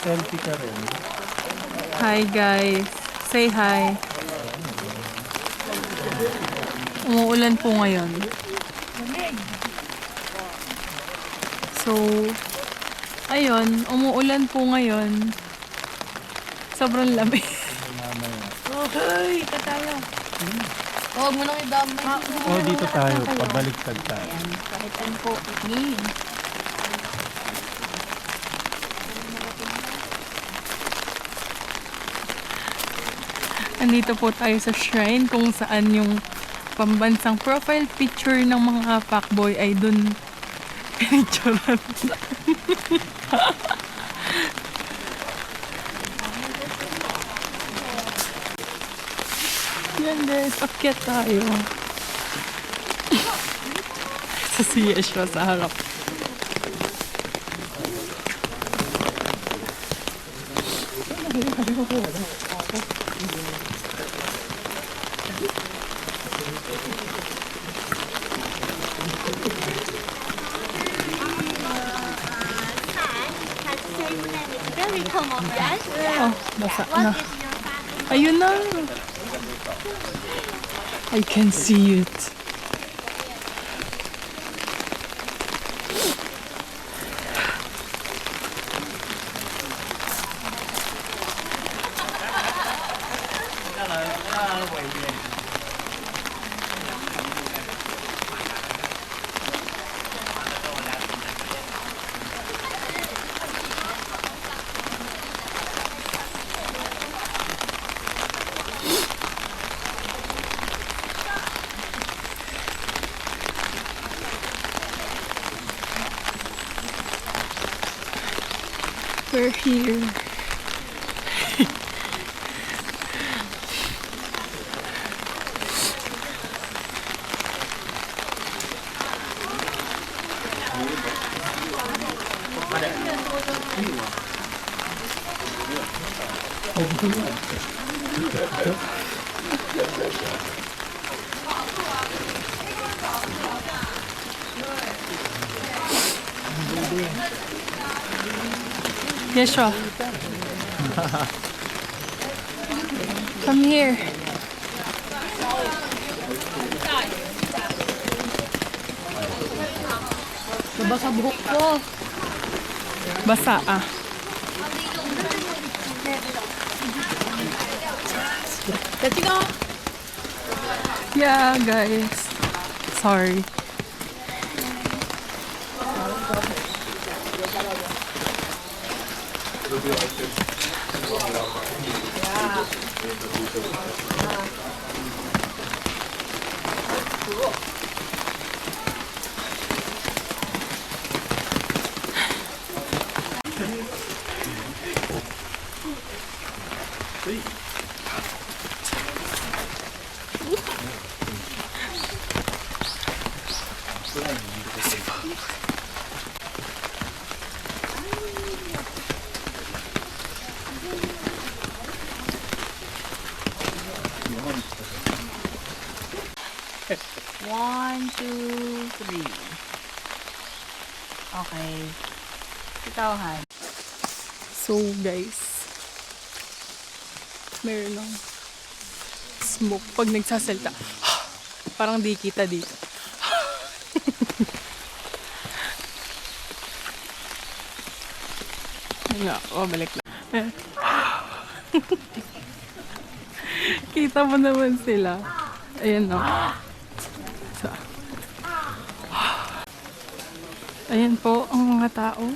Selfie ka rin. Hi guys. Say hi. Umuulan po ngayon. So, ayun, umuulan po ngayon. Sobrang lamig. Hoy, ito tayo. Huwag mo nang idamay. Oh, dito tayo. Pabaliktad tayo. Kakitan po. Ni. Andito po tayo sa shrine kung saan yung pambansang profile picture ng mga fuckboy ay dun pinicturean. Yan guys, akyat tayo. Sa si Yeshua sa harap. Oh, basa na. Ayun na. I can see it. We're here. Yeshua. Come here. Nabasa buhok ko. Basa ah. Kasi ka. Yeah, guys. Sorry. One, two, three. Okay. Itawahan. So, guys. Meron ng smoke pag nagsasalta. Parang di kita dito. Nga, balik na. Kita mo naman sila. Ayan o. So, ayan po ang mga tao.